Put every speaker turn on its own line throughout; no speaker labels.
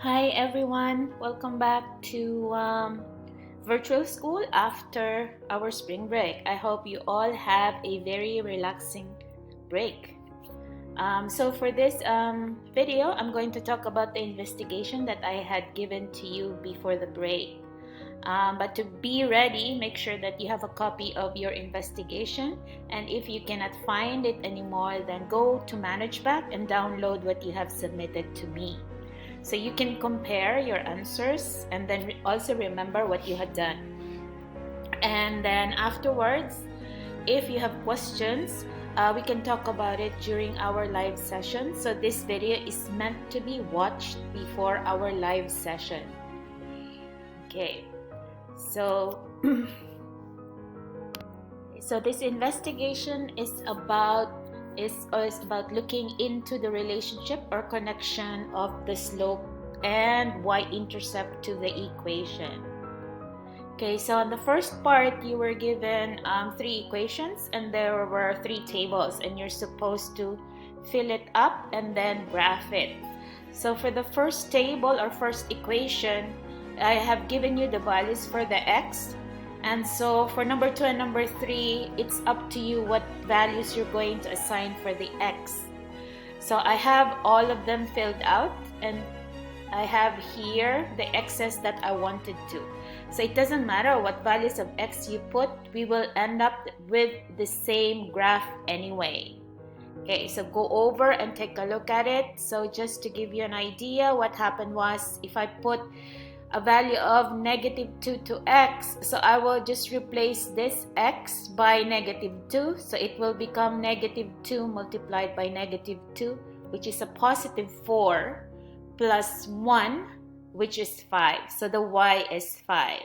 Hi everyone, welcome back to virtual school after our spring break. I hope you all have a very relaxing break. So for this video, I'm going to talk about the investigation that I had given to you before the break. But to be ready, make sure that you have a copy of your investigation, and if you cannot find it anymore, then go to ManageBack and download what you have submitted to me. So you can compare your answers and then also remember what you had done. And then afterwards, if you have questions, we can talk about it during our live session. So this video is meant to be watched before our live session. Okay, so this investigation is about looking into the relationship or connection of the slope and y-intercept to the equation. Okay, so on the first part, you were given 3 equations and there were 3 tables, and you're supposed to fill it up and then graph it. So for the first table or first equation, I have given you the values for the x. And so for number 2 and number 3, it's up to you what values you're going to assign for the x. So I have all of them filled out, and I have here the x's that I wanted to. So it doesn't matter what values of x you put, we will end up with the same graph anyway. Okay, so go over and take a look at it. So just to give you an idea, what happened was, if I put a value of -2 to x, so I will just replace this x by -2, so it will become -2 multiplied by -2, which is a +4, plus 1, which is 5. So the y is 5.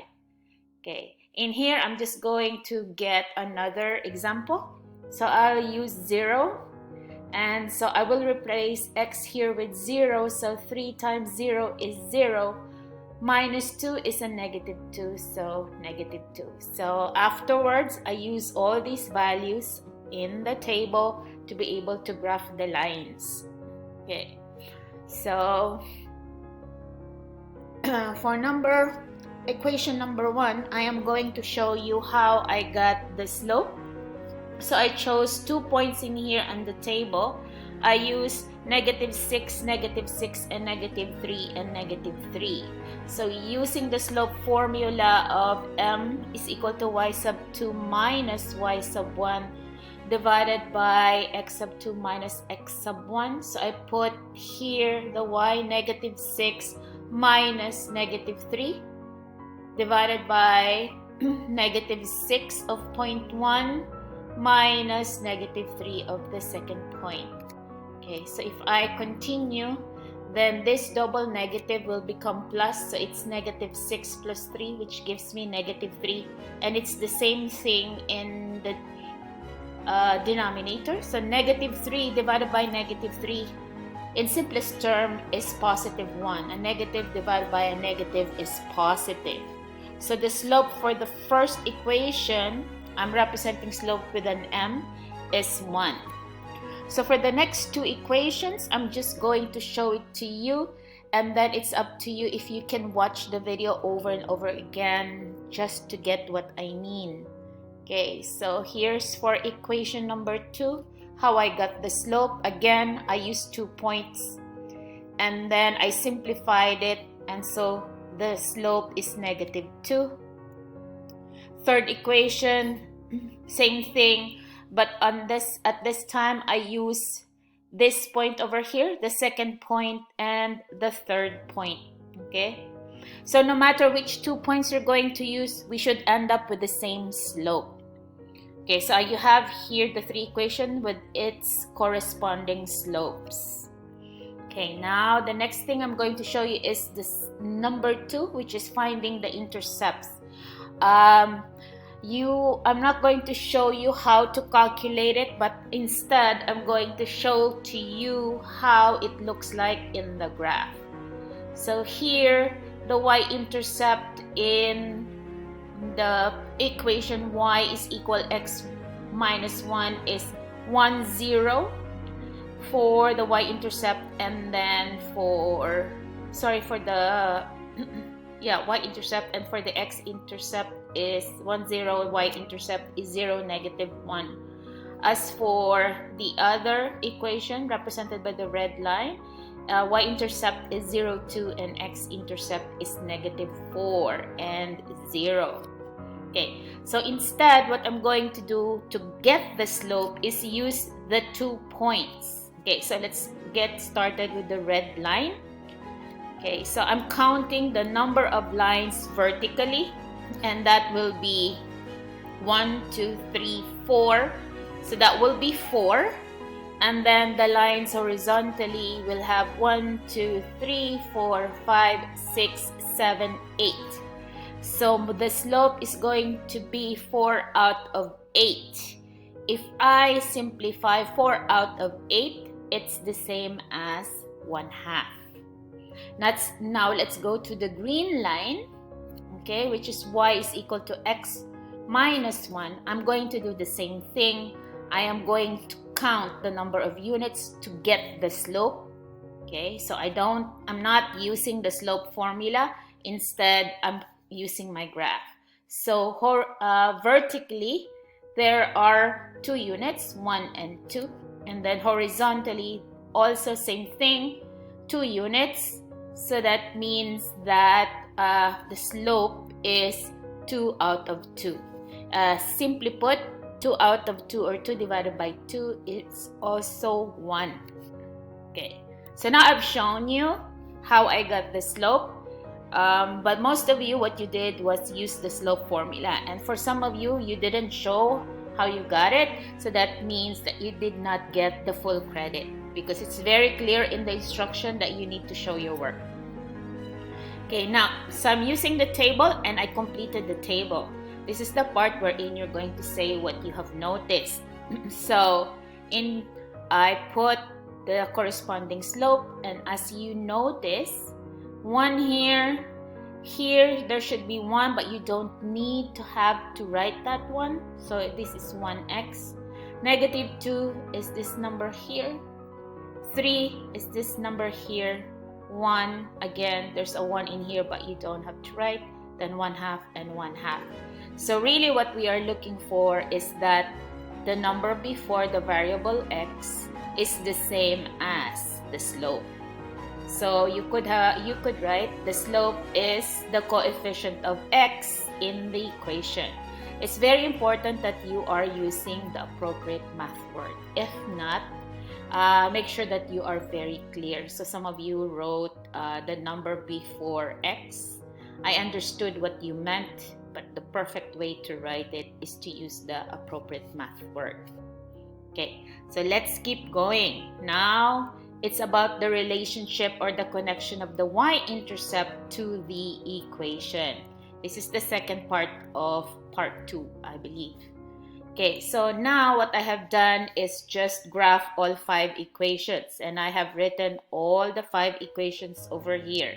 Okay, in here I'm just going to get another example. So I'll use 0, and so I will replace x here with 0. So 3 times 0 is 0. -2 is a -2, so -2. So afterwards, I use all these values in the table to be able to graph the lines. Okay, so for equation number 1, I am going to show you how I got the slope. So I chose 2 points in here on the table. I used -6, -6, and -3 and -3. So using the slope formula of m is equal to y sub 2 minus y sub 1 divided by x sub 2 minus x sub 1. So I put here the y -6 minus -3 divided by -6 of point 1 minus -3 of the second point. Okay, so if I continue, then this double negative will become plus, so it's -6 plus 3, which gives me -3, and it's the same thing in the denominator. So -3 divided by -3 in simplest term is +1. A negative divided by a negative is positive. So the slope for the first equation, I'm representing slope with an m, is 1. So for the next 2 equations, I'm just going to show it to you, and then it's up to you if you can watch the video over and over again just to get what I mean. Okay, so here's for equation number 2, how I got the slope. Again, I used 2 points, and then I simplified it, and so the slope is -2. Third equation, same thing. But at this time, I use this point over here, the second point, and the third point. Okay, so no matter which 2 points you're going to use, we should end up with the same slope. Okay, so you have here the 3 equations with its corresponding slopes. Okay, now the next thing I'm going to show you is this number 2, which is finding the intercepts. I'm not going to show you how to calculate it, but instead I'm going to show to you how it looks like in the graph. So here, the y-intercept in the equation y is equal x minus 1 is 1, 0 for the y-intercept, and then for sorry, for the yeah, y-intercept, and for the x-intercept is 1, 0, y-intercept is 0, negative 1. As for the other equation represented by the red line, y-intercept is 0, 2, and x-intercept is negative 4 and 0. Okay, so instead, what I'm going to do to get the slope is use the 2 points. Okay, so let's get started with the red line. Okay, so I'm counting the number of lines vertically, and that will be 1, 2, 3, 4. So that will be 4. And then the lines horizontally will have 1, 2, 3, 4, 5, 6, 7, 8. So the slope is going to be 4 out of 8. If I simplify 4 out of 8, it's the same as 1/2. Now let's go to the green line, okay, which is y is equal to x minus 1. I'm going to do the same thing. I am going to count the number of units to get the slope. Okay, so I'm not using the slope formula. Instead, I'm using my graph. So vertically, there are 2 units, 1 and 2. And then horizontally, also same thing, 2 units. So that means that the slope is 2 out of 2. Simply put, 2 out of 2, or 2 divided by 2, is also 1. Okay, so now I've shown you how I got the slope. But most of you, what you did was use the slope formula. And for some of you, you didn't show how you got it. So that means that you did not get the full credit, because it's very clear in the instruction that you need to show your work. Okay, now, so I'm using the table, and I completed the table. This is the part wherein you're going to say what you have noticed. So I put the corresponding slope, and as you notice, 1 here, there should be 1, but you don't need to have to write that one. So this is 1x. Negative 2 is this number here. 3 is this number here. 1, again, there's a 1 in here, but you don't have to write. Then 1/2 and 1/2. So really what we are looking for is that the number before the variable x is the same as the slope. So you could write the slope is the coefficient of x in the equation. It's very important that you are using the appropriate math word. If not, make sure that you are very clear. So some of you wrote the number before x. I understood what you meant, but the perfect way to write it is to use the appropriate math word. Okay, so let's keep going. Now, it's about the relationship or the connection of the y-intercept to the equation. This is the second part of part 2, I believe. Okay, so now what I have done is just graph all 5 equations, and I have written all the 5 equations over here.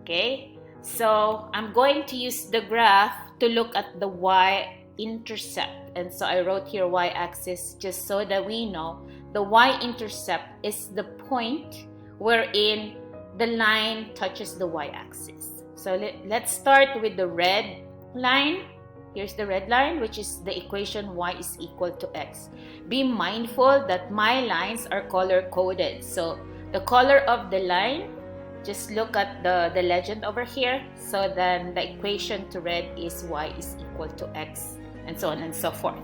Okay, so I'm going to use the graph to look at the y-intercept. And so I wrote here y-axis just so that we know the y-intercept is the point wherein the line touches the y-axis. So let's start with the red line. Here's the red line, which is the equation y is equal to x. Be mindful that my lines are color-coded. So the color of the line, just look at the legend over here. So then the equation to red is y is equal to x, and so on and so forth.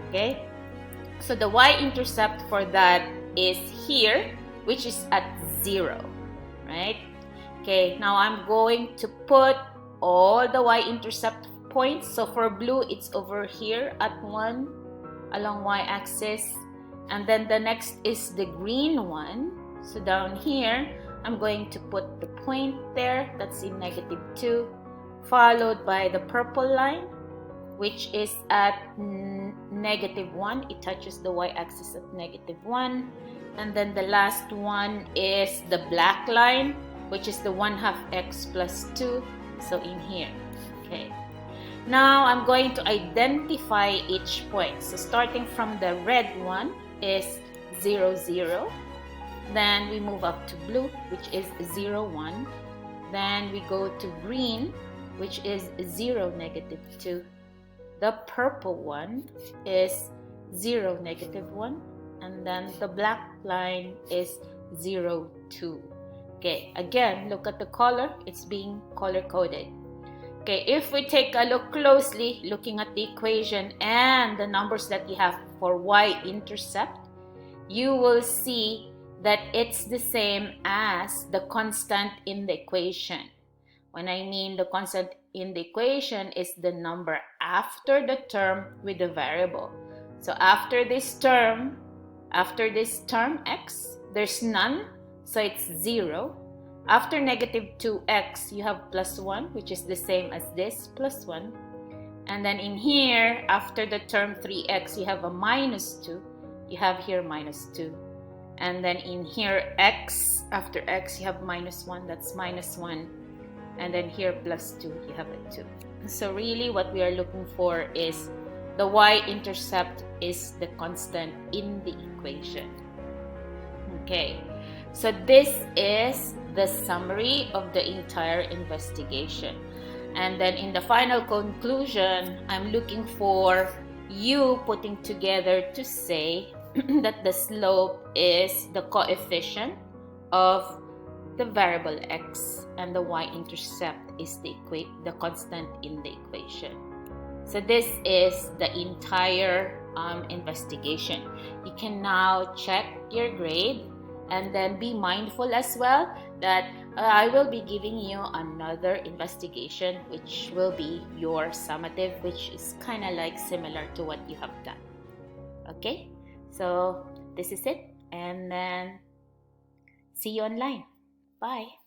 Okay? So the y-intercept for that is here, which is at 0, right? Okay, now I'm going to put all the y-intercept points. So for blue, it's over here at 1 along y-axis. And then the next is the green one. So down here, I'm going to put the point there. That's in negative 2, followed by the purple line, which is at negative 1. It touches the y-axis at negative 1. And then the last one is the black line, which is the 1/2 x plus 2. So in here. Okay. Now I'm going to identify each point. So starting from the red one is 0, 0. Then we move up to blue, which is 0, 1. Then we go to green, which is 0, -2. The purple one is 0, -1. And then the black line is 0, 2. Okay, again, look at the color. It's being color-coded. Okay, if we take a look closely, looking at the equation and the numbers that you have for y-intercept, you will see that it's the same as the constant in the equation. When I mean the constant in the equation is the number after the term with the variable. So after this term x, there's none, so it's 0. After -2x, you have +1, which is the same as this, +1. And then in here, after the term 3x, you have a -2. You have here -2. And then in here, x, after x, you have -1, that's -1. And then here, +2, you have a 2. So really what we are looking for is the y-intercept is the constant in the equation. Okay, so this is the summary of the entire investigation. And then in the final conclusion, I'm looking for you putting together to say that the slope is the coefficient of the variable x and the y-intercept is the constant in the equation. So this is the entire investigation. You can now check your grade and then be mindful as well that I will be giving you another investigation which will be your summative, which is kind of like similar to what you have done. Okay, so this is it, and then see you online. Bye.